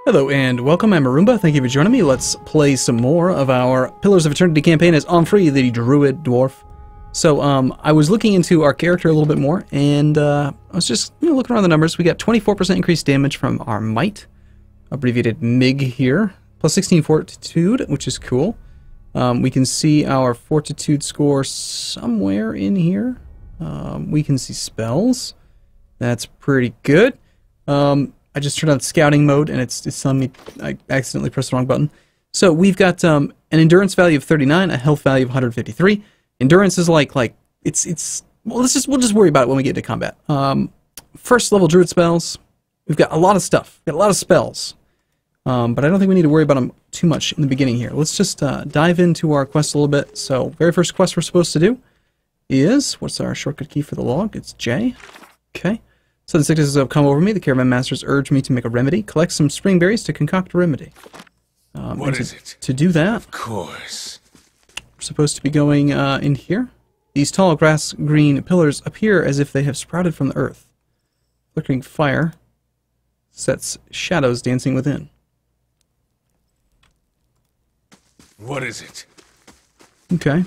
Hello and welcome, I'm Arumba. Thank you for joining me. Let's play some more of our Pillars of Eternity campaign as Omfrey, the Druid Dwarf. So, I was looking into our character a little bit more, and I was just looking around the numbers. We got 24% increased damage from our Might, abbreviated MIG here, plus 16 Fortitude, which is cool. We can see our Fortitude score somewhere in here. We can see spells. That's pretty good. I just turned on scouting mode, and it's telling me I accidentally pressed the wrong button. So we've got an endurance value of 39, a health value of 153. Endurance is like well, we'll just worry about it when we get into combat. First level druid spells. We've got a lot of stuff. We've got a lot of spells, but I don't think we need to worry about them too much in the beginning here. Let's just dive into our quest a little bit. So, very first quest we're supposed to do is, what's our shortcut key for the log? It's J. Okay. Sudden sicknesses have come over me. The caravan masters urge me to make a remedy. Collect some spring berries to concoct a remedy. What is it? To do that, of course, we're supposed to be going in here. These tall grass green pillars appear as if they have sprouted from the earth. Flickering fire sets shadows dancing within. What is it? Okay.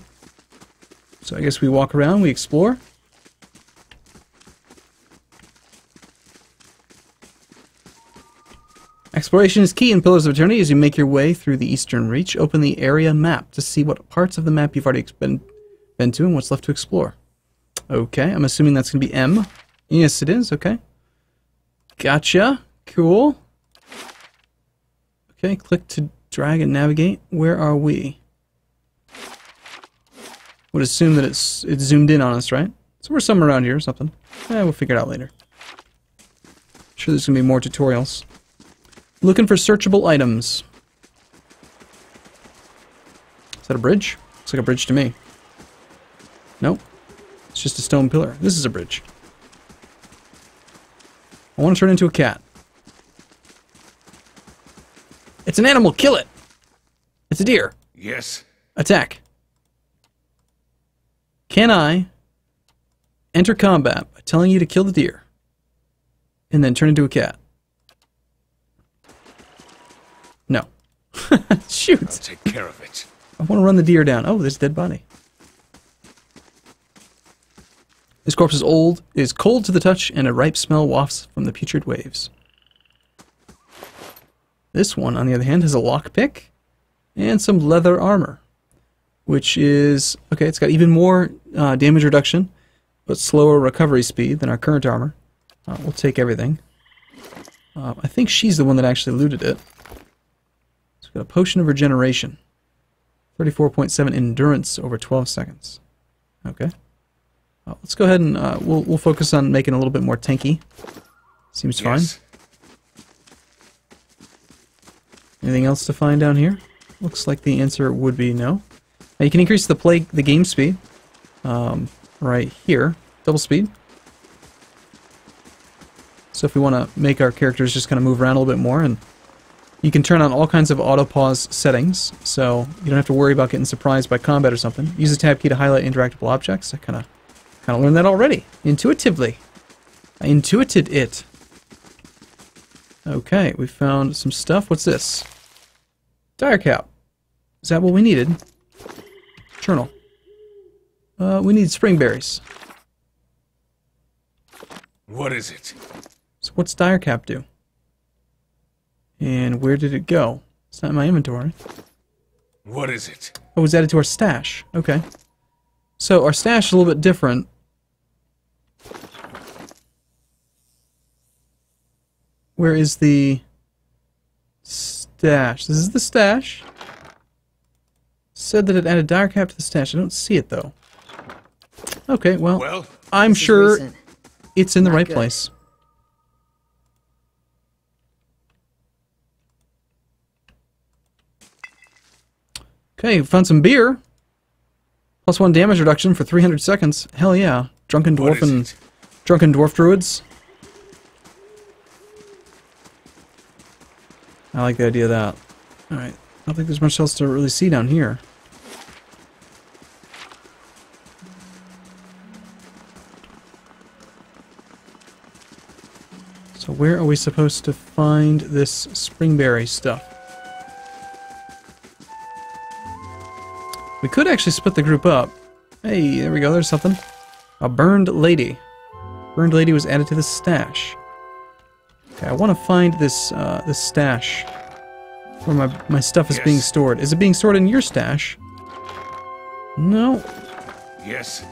So I guess we walk around, we explore. Exploration is key in Pillars of Eternity. As you make your way through the Eastern Reach, open the area map to see what parts of the map you've already been to and what's left to explore. Okay, I'm assuming that's going to be M. Yes, it is. Okay. Gotcha. Cool. Okay, click to drag and navigate. Where are we? Would assume that it's zoomed in on us, right? So we're somewhere around here or something. We'll figure it out later. Sure there's going to be more tutorials. Looking for searchable items. Is that a bridge? Looks like a bridge to me. Nope. It's just a stone pillar. This is a bridge. I want to turn into a cat. It's an animal! Kill it! It's a deer! Yes. Attack. Can I enter combat by telling you to kill the deer and then turn into a cat? No. Shoot! I'll take care of it. I want to run the deer down. Oh, there's a dead body. This corpse is old, is cold to the touch, and a ripe smell wafts from the putrid waves. This one, on the other hand, has a lockpick and some leather armor, which is, okay, it's got even more damage reduction, but slower recovery speed than our current armor. We'll take everything. I think she's the one that actually looted it. It's got a potion of regeneration. 34.7 endurance over 12 seconds. Okay. Let's go ahead and we'll focus on making a little bit more tanky. Seems fine. Anything else to find down here? Looks like the answer would be no. Now you can increase the game speed right here, double speed. So if we want to make our characters just kind of move around a little bit more, and you can turn on all kinds of auto pause settings, so you don't have to worry about getting surprised by combat or something. Use the tab key to highlight interactable objects. I kind of learned that already, intuitively. I intuited it. Okay, we found some stuff. What's this? Dire cap. Is that what we needed? Journal. We need spring berries. What is it? So what's dire cap do? And where did it go? It's not in my inventory. What is it? Oh, it was added to our stash. Okay. So our stash is a little bit different. Where is the stash? This is the stash. Said that it added dire cap to the stash. I don't see it though. Okay, well I'm sure it's in the right place. Okay, found some beer. Plus 1 damage reduction for 300 seconds. Hell yeah. Drunken dwarf druids. I like the idea of that. Alright. I don't think there's much else to really see down here. So where are we supposed to find this springberry stuff? We could actually split the group up. Hey, there we go, there's something. A burned lady. Burned lady was added to the stash. Okay, I want to find this this stash where my stuff is being stored. Is it being stored in your stash? No. Yes.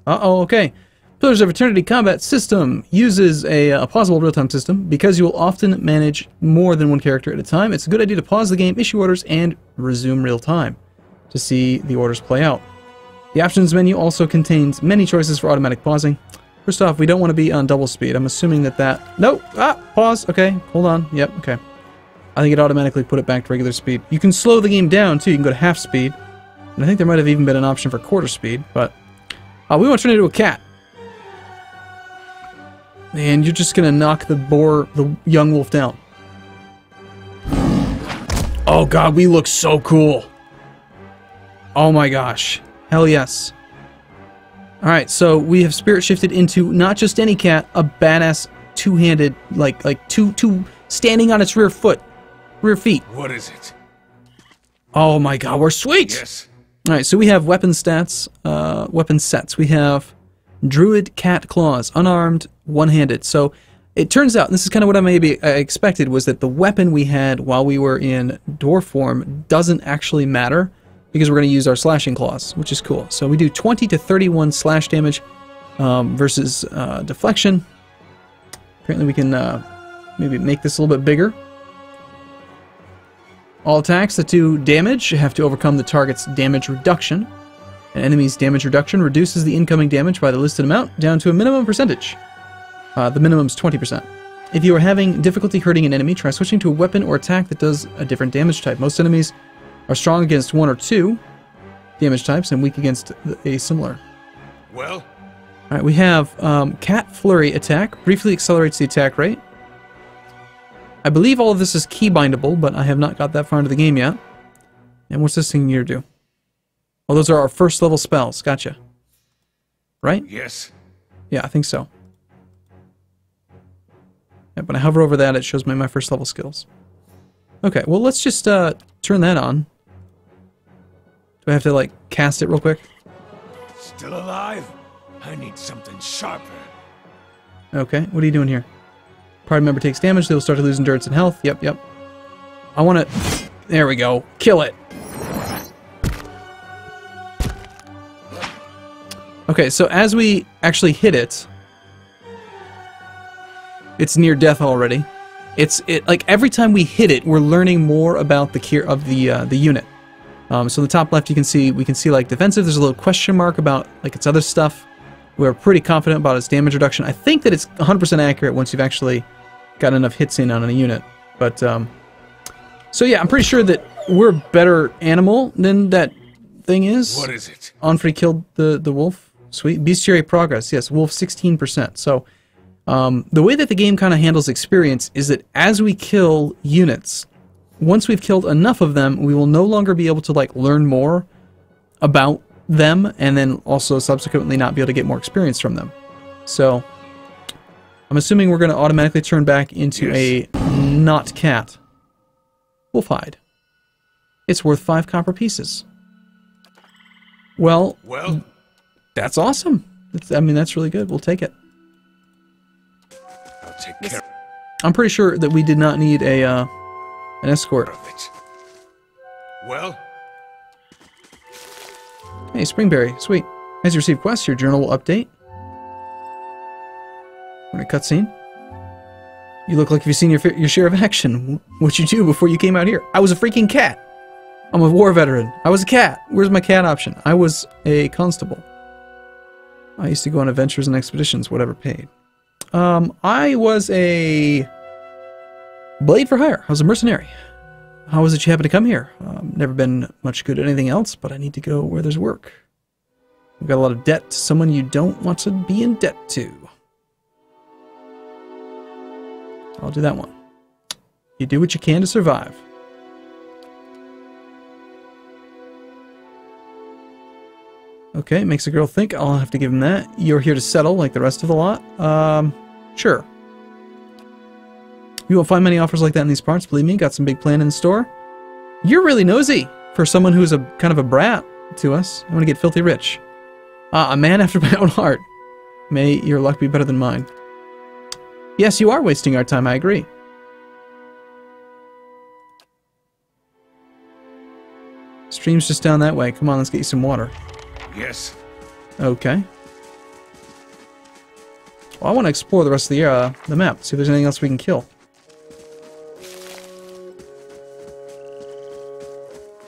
Uh-oh, okay. Pillars of Eternity combat system uses a pausable real-time system. Because you will often manage more than one character at a time, it's a good idea to pause the game, issue orders, and resume real-time to see the orders play out. The options menu also contains many choices for automatic pausing. First off, we don't want to be on double speed. I'm assuming that... Nope! Ah! Pause! Okay, hold on. Yep, okay. I think it automatically put it back to regular speed. You can slow the game down, too. You can go to half speed. And I think there might have even been an option for quarter speed, but... we want to turn into a cat. And you're just gonna knock the young wolf down. Oh god, we look so cool. Oh my gosh. Hell yes. Alright, so we have spirit shifted into not just any cat, a badass two-handed, like two standing on its rear feet. What is it? Oh my god, we're sweet! Yes. Alright, so we have weapon stats, weapon sets. We have Druid Cat Claws, unarmed, one-handed. So it turns out, and this is kind of what I expected, was that the weapon we had while we were in dwarf form doesn't actually matter because we're going to use our slashing claws, which is cool. So we do 20 to 31 slash damage versus deflection. Apparently we can maybe make this a little bit bigger. All attacks that do damage have to overcome the target's damage reduction. An enemy's damage reduction reduces the incoming damage by the listed amount down to a minimum percentage. The minimum is 20%. If you are having difficulty hurting an enemy, try switching to a weapon or attack that does a different damage type. Most enemies are strong against one or two damage types and weak against a similar. Well? Alright, we have Cat Flurry attack. Briefly accelerates the attack rate. I believe all of this is keybindable, but I have not got that far into the game yet. And what's this thing here do? Oh, those are our first level spells. Gotcha. Right? Yes. Yeah, I think so. Yeah, when I hover over that, it shows me my first level skills. Okay, well, let's just turn that on. Do I have to, like, cast it real quick? Still alive? I need something sharper. Okay, what are you doing here? Party member takes damage, they will start to lose endurance and health. Yep. I want to... There we go. Kill it. Okay, so as we actually hit it, it's near death already. Like every time we hit it, we're learning more about the unit. So in the top left, we can see like defensive. There's a little question mark about like its other stuff. We're pretty confident about its damage reduction. I think that it's 100% accurate once you've actually got enough hits in on a unit. But so yeah, I'm pretty sure that we're a better animal than that thing is. What is it? Onfrey killed the wolf. Sweet. Bestiary progress. Yes, wolf 16%. So the way that the game kind of handles experience is that as we kill units, once we've killed enough of them, we will no longer be able to like learn more about them and then also subsequently not be able to get more experience from them. So I'm assuming we're going to automatically turn back into a not cat. Wolf hide. It's worth 5 copper pieces. Well, that's awesome. I mean, that's really good. We'll take it. I'll take care I'm pretty sure that we did not need a an escort. of it. Well? Hey, Springberry. Sweet. As you receive quests, your journal will update. What a cutscene. You look like you've seen your share of action. What'd you do before you came out here? I was a freaking cat. I'm a war veteran. I was a cat. Where's my cat option? I was a constable. I used to go on adventures and expeditions, whatever paid. I was a blade for hire. I was a mercenary. How was it you happened to come here? Never been much good at anything else, but I need to go where there's work. You've got a lot of debt to someone you don't want to be in debt to. I'll do that one. You do what you can to survive. Okay, makes a girl think. I'll have to give him that. You're here to settle like the rest of the lot? Sure. You won't find many offers like that in these parts, believe me. Got some big plan in store. You're really nosy for someone who's a kind of a brat to us. I want to get filthy rich. A man after my own heart. May your luck be better than mine. Yes, you are wasting our time, I agree. Stream's just down that way. Come on, let's get you some water. Yes. Okay. Well, I want to explore the rest of the map, see if there's anything else we can kill.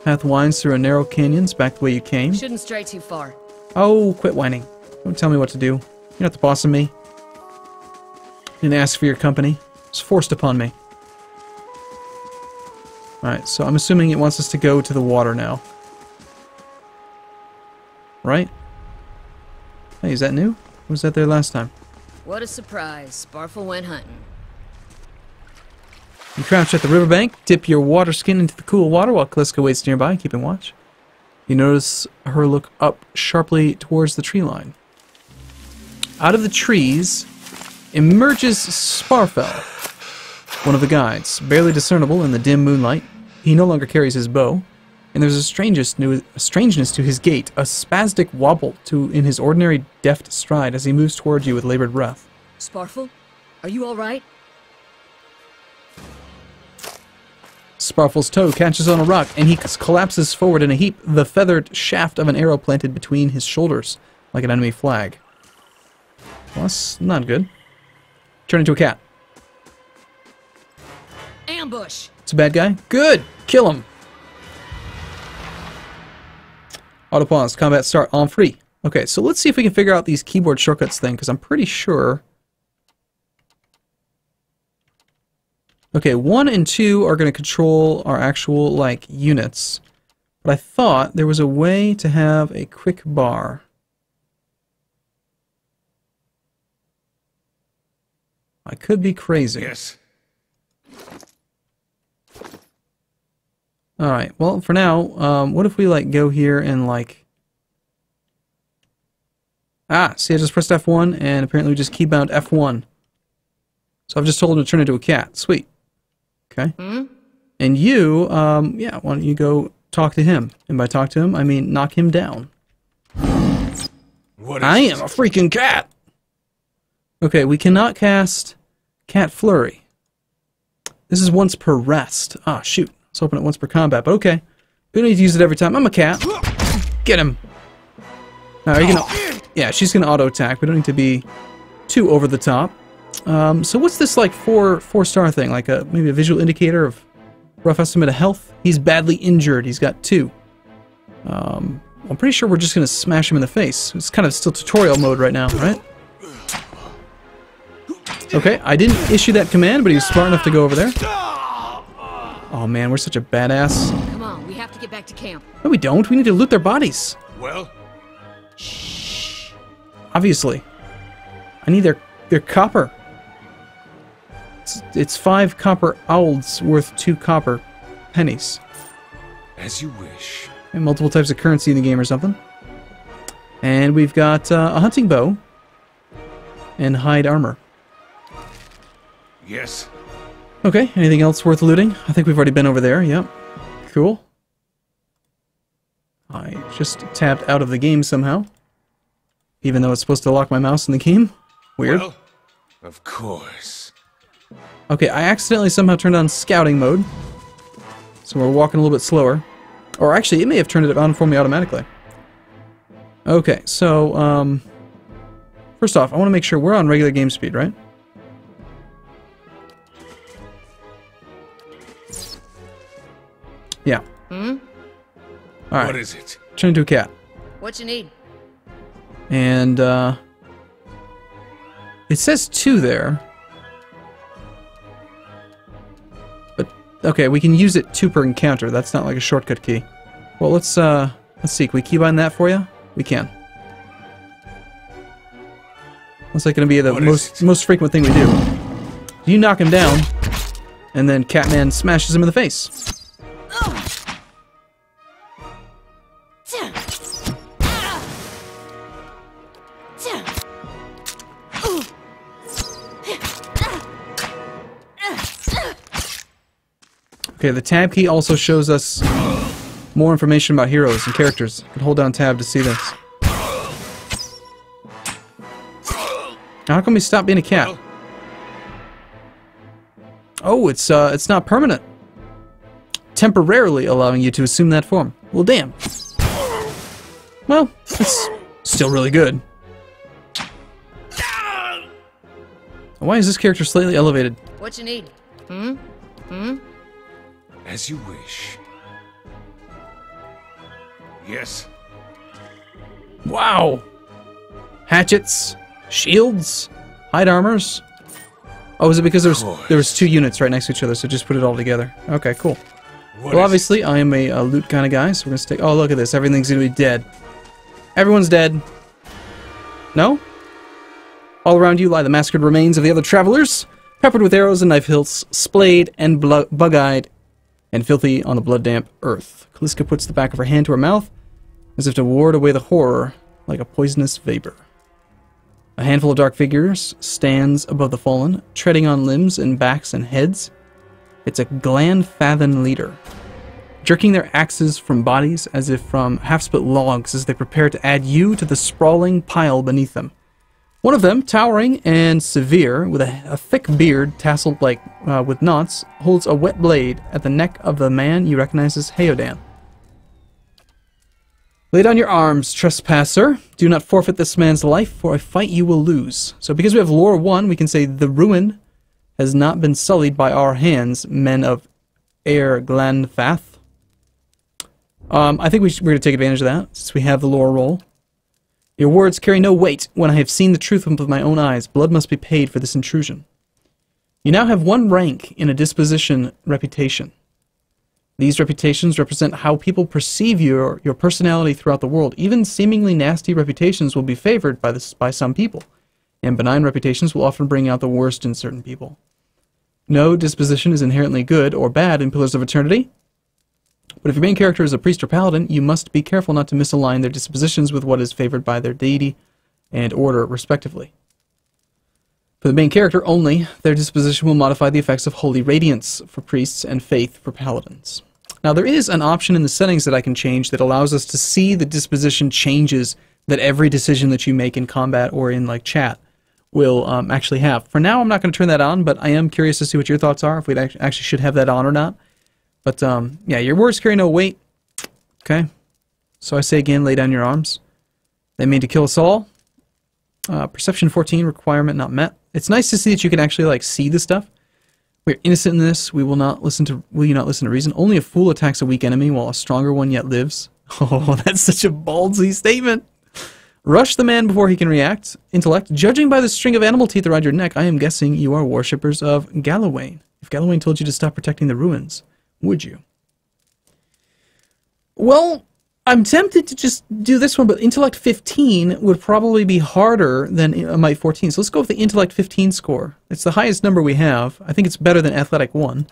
Path winds through a narrow canyon. It's back the way you came. Shouldn't stray too far. Oh, quit whining. Don't tell me what to do. You're not the boss of me. Didn't ask for your company. It's forced upon me. Alright, so I'm assuming it wants us to go to the water now. Right? Hey, is that new? Was that there last time? What a surprise. Sparfle went hunting. You crouch at the riverbank, dip your water skin into the cool water while Callisto waits nearby, keeping watch. You notice her look up sharply towards the tree line. Out of the trees emerges Sparfell, one of the guides, barely discernible in the dim moonlight. He no longer carries his bow, and there's a strangeness to his gait, a spastic wobble in his ordinary deft stride as he moves towards you with labored breath. Sparfle? Are you alright? Sparfle's toe catches on a rock, and he collapses forward in a heap, the feathered shaft of an arrow planted between his shoulders, like an enemy flag. Well, that's not good. Turn into a cat. Ambush! It's a bad guy? Good! Kill him! Auto pause. Combat start. En free. Okay, so let's see if we can figure out these keyboard shortcuts thing, because I'm pretty sure... Okay, 1 and 2 are going to control our actual, like, units. But I thought there was a way to have a quick bar. I could be crazy. Yes. Alright, well, for now, what if we, like, go here and, like... Ah, see, I just pressed F1, and apparently we just keybound F1. So I've just told him to turn into a cat. Sweet. Okay. And you, yeah, why don't you go talk to him? And by talk to him, I mean knock him down. What is I am a freaking cat! Okay, we cannot cast Cat Flurry. This is once per rest. Ah, shoot. Let's open it once per combat, but okay. We don't need to use it every time. I'm a cat. Get him. Now, are you gonna... Yeah, she's gonna auto-attack. We don't need to be too over the top. So what's this, like, four-star thing? Like, maybe a visual indicator of rough estimate of health? He's badly injured. He's got 2. I'm pretty sure we're just gonna smash him in the face. It's kind of still tutorial mode right now, right? Okay, I didn't issue that command, but he was smart enough to go over there. Oh man, we're such a badass. Come on, we have to get back to camp. No, we don't. We need to loot their bodies. Well? Shh. Obviously. I need their copper. It's 5 copper owls worth 2 copper pennies. As you wish. And multiple types of currency in the game or something. And we've got a hunting bow and hide armor. Yes. Okay, anything else worth looting? I think we've already been over there, yep. Cool. I just tapped out of the game somehow. Even though it's supposed to lock my mouse in the game. Weird. Well, of course. Okay, I accidentally somehow turned on scouting mode. So we're walking a little bit slower. Or actually, it may have turned it on for me automatically. Okay, so, first off, I want to make sure we're on regular game speed, right? Yeah. Alright. What is it? Turn into a cat. What you need? And, it says 2 there. But, okay, we can use it 2 per encounter. That's not like a shortcut key. Well, let's see. Can we keybind that for you? We can. Looks like going to be the most frequent thing we do. You knock him down, and then Catman smashes him in the face. Okay, the tab key also shows us more information about heroes and characters. You can hold down tab to see this. How come we stopped being a cat? Oh, it's not permanent. Temporarily allowing you to assume that form. Well, damn. Well, it's still really good. Why is this character slightly elevated? What you need? As you wish. Yes. Wow. Hatchets, shields, hide armors. Oh, is it because there was 2 units right next to each other, so just put it all together? Okay, cool. Well, obviously, I am a loot kind of guy, so we're gonna stick. Oh, look at this! Everything's gonna be dead. Everyone's dead. No? All around you lie the massacred remains of the other travelers, peppered with arrows and knife hilts, splayed and bug-eyed, and filthy on the blood-damp earth. Kaliska puts the back of her hand to her mouth, as if to ward away the horror, like a poisonous vapor. A handful of dark figures stands above the fallen, treading on limbs and backs and heads. It's a Glanfathan leader, jerking their axes from bodies as if from half-split logs as they prepare to add you to the sprawling pile beneath them. One of them, towering and severe, with a thick beard tasseled like with knots, holds a wet blade at the neck of the man you recognize as Heodan. Lay down your arms, trespasser. Do not forfeit this man's life, for a fight you will lose. So because we have lore 1, we can say the ruin has not been sullied by our hands, men of Air Glanfath. I think we're going to take advantage of that, since we have the lore roll. Your words carry no weight. When I have seen the truth with my own eyes, blood must be paid for this intrusion. You now have 1 rank in a disposition reputation. These reputations represent how people perceive your personality throughout the world. Even seemingly nasty reputations will be favored by some people, and benign reputations will often bring out the worst in certain people. No disposition is inherently good or bad in Pillars of Eternity, but if your main character is a priest or paladin, you must be careful not to misalign their dispositions with what is favored by their deity and order, respectively. For the main character only, their disposition will modify the effects of holy radiance for priests and faith for paladins. Now, there is an option in the settings that I can change that allows us to see the disposition changes that every decision that you make in combat or in like chat will actually have. For now, I'm not going to turn that on, but I am curious to see what your thoughts are, if we actually should have that on or not. But, yeah, your words carry no weight. Okay. So I say again, lay down your arms. They mean to kill us all. Perception 14, requirement not met. It's nice to see that you can actually, like, see the stuff. We're innocent in this. Will you not listen to reason? Only a fool attacks a weak enemy while a stronger one yet lives. Oh, that's such a ballsy statement. Rush the man before he can react. Intellect. Judging by the string of animal teeth around your neck, I am guessing you are worshippers of Galawain. If Galawain told you to stop protecting the ruins, would you? Well, I'm tempted to just do this one, but Intellect 15 would probably be harder than Might 14. So let's go with the Intellect 15 score. It's the highest number we have. I think it's better than Athletic 1.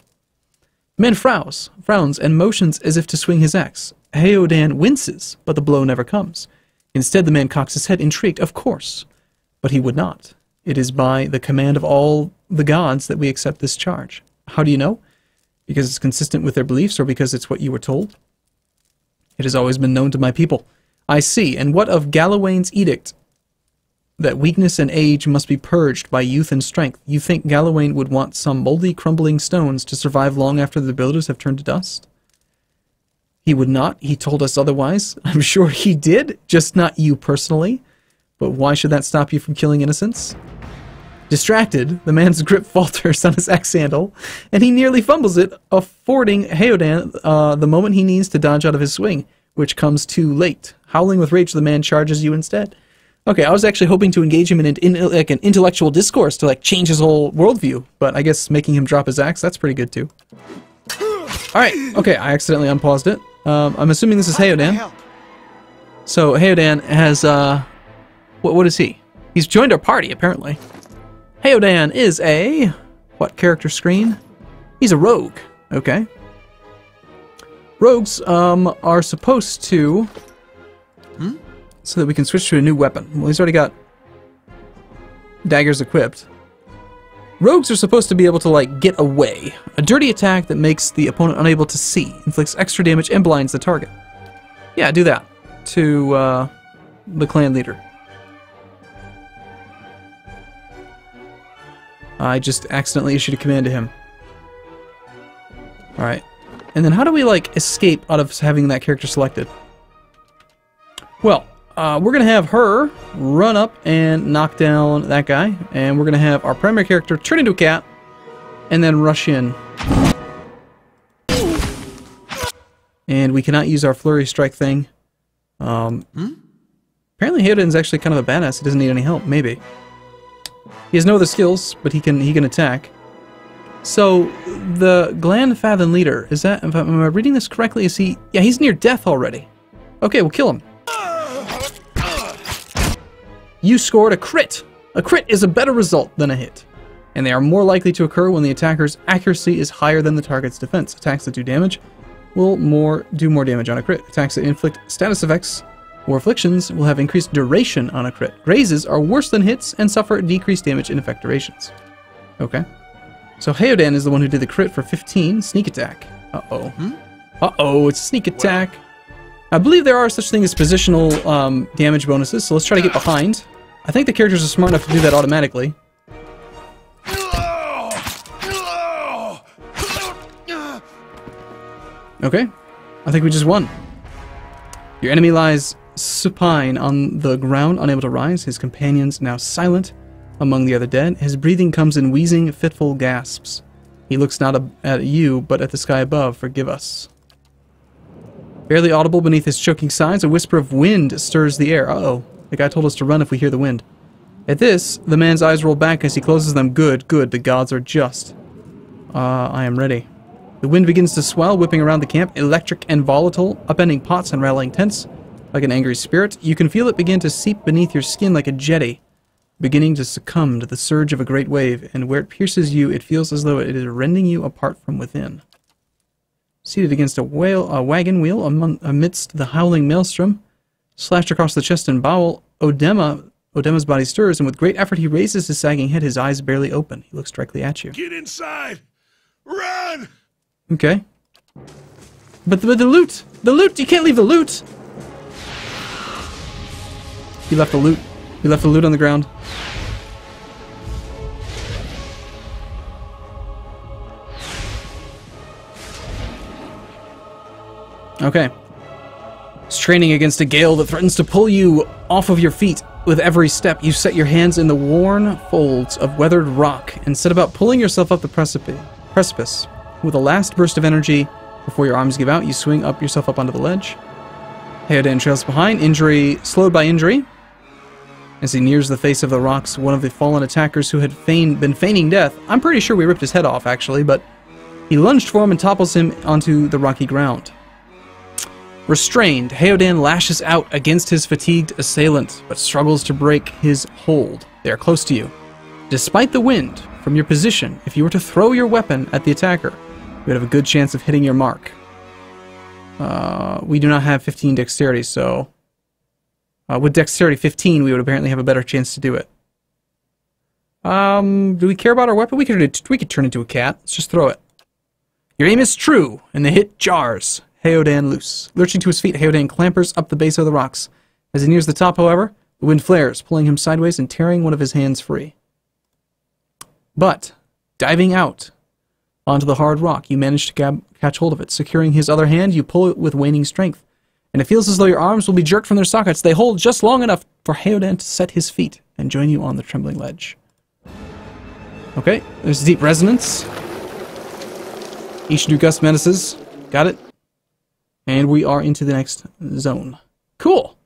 Man frowns, and motions as if to swing his axe. Heodan winces, but the blow never comes. Instead, the man cocks his head, intrigued, of course. But he would not. It is by the command of all the gods that we accept this charge. How do you know? Because it's consistent with their beliefs, or because it's what you were told? It has always been known to my people. I see. And what of Galawain's edict? That weakness and age must be purged by youth and strength. You think Galawain would want some moldy, crumbling stones to survive long after the builders have turned to dust? He would not. He told us otherwise. I'm sure he did, just not you personally. But why should that stop you from killing innocents? Distracted, the man's grip falters on his axe handle, and he nearly fumbles it, affording Heodan the moment he needs to dodge out of his swing, which comes too late. Howling with rage, the man charges you instead. Okay, I was actually hoping to engage him in like an intellectual discourse to like change his whole worldview, but I guess making him drop his axe, that's pretty good too. Alright, okay, I accidentally unpaused it. I'm assuming this is Heodan. So Heodan has, what is he? He's joined our party, apparently. Heodan is a... what character screen? He's a rogue. Okay. Rogues are supposed to... so that we can switch to a new weapon. Well, he's already got daggers equipped. Rogues are supposed to be able to, like, get away. A dirty attack that makes the opponent unable to see, inflicts extra damage, and blinds the target. Yeah, do that to the clan leader. I just accidentally issued a command to him. Alright. And then how do we, like, escape out of having that character selected? Well, we're going to have her run up and knock down that guy. And we're going to have our primary character turn into a cat and then rush in. And we cannot use our flurry strike thing. Apparently Hayden's actually kind of a badass. He doesn't need any help, maybe. He has no other skills, but he can attack. So, the Gland Fathom leader, is that, am I reading this correctly? Is he, yeah, he's near death already. Okay, we'll kill him. You scored a crit. A crit is a better result than a hit, and they are more likely to occur when the attacker's accuracy is higher than the target's defense. Attacks that do damage will do more damage on a crit. Attacks that inflict status effects or afflictions will have increased duration on a crit. Grazes are worse than hits and suffer decreased damage in effect durations. Okay. So Heodan is the one who did the crit for 15. Sneak attack. Uh-oh. Uh-oh, it's a sneak attack. I believe there are such things as positional damage bonuses, so let's try to get behind. I think the characters are smart enough to do that automatically. Okay. I think we just won. Your enemy lies supine on the ground, unable to rise. His companions now silent among the other dead. His breathing comes in wheezing, fitful gasps. He looks not at you, but at the sky above. Forgive us. Barely audible beneath his choking sighs, a whisper of wind stirs the air. Uh-oh. The guy told us to run if we hear the wind. At this, the man's eyes roll back as he closes them. Good, good. The gods are just. I am ready. The wind begins to swell, whipping around the camp, electric and volatile, upending pots and rattling tents. Like an angry spirit, you can feel it begin to seep beneath your skin like a jetty, beginning to succumb to the surge of a great wave, and where it pierces you, it feels as though it is rending you apart from within. Seated against a wagon wheel amidst the howling maelstrom, slashed across the chest and bowel, Odema's body stirs, and with great effort he raises his sagging head, his eyes barely open. He looks directly at you. Get inside! Run! Okay. But the loot! The loot! You can't leave the loot! He left the loot. He left the loot on the ground. Okay. Straining against a gale that threatens to pull you off of your feet. With every step, you set your hands in the worn folds of weathered rock and set about pulling yourself up the precipice. With a last burst of energy, before your arms give out, you swing yourself up onto the ledge. Heodan trails behind, slowed by injury. As he nears the face of the rocks, one of the fallen attackers who had been feigning death, I'm pretty sure we ripped his head off, actually, but he lunged for him and topples him onto the rocky ground. Restrained, Heodan lashes out against his fatigued assailant, but struggles to break his hold. They are close to you. Despite the wind, from your position, if you were to throw your weapon at the attacker, you would have a good chance of hitting your mark. We do not have 15 dexterity, so... with dexterity 15, we would apparently have a better chance to do it. Do we care about our weapon? We could turn into a cat. Let's just throw it. Your aim is true, and the hit jars. Heodan loose. Lurching to his feet, Heodan clambers up the base of the rocks. As he nears the top, however, the wind flares, pulling him sideways and tearing one of his hands free. But, diving out onto the hard rock, you manage to catch hold of it. Securing his other hand, you pull it with waning strength. And it feels as though your arms will be jerked from their sockets. They hold just long enough for Heodan to set his feet and join you on the trembling ledge. Okay, there's deep resonance. Each new gust menaces. Got it. And we are into the next zone. Cool.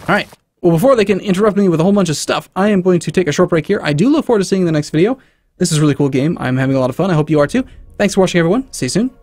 Alright. Well, before they can interrupt me with a whole bunch of stuff, I am going to take a short break here. I do look forward to seeing the next video. This is a really cool game. I'm having a lot of fun. I hope you are too. Thanks for watching, everyone. See you soon.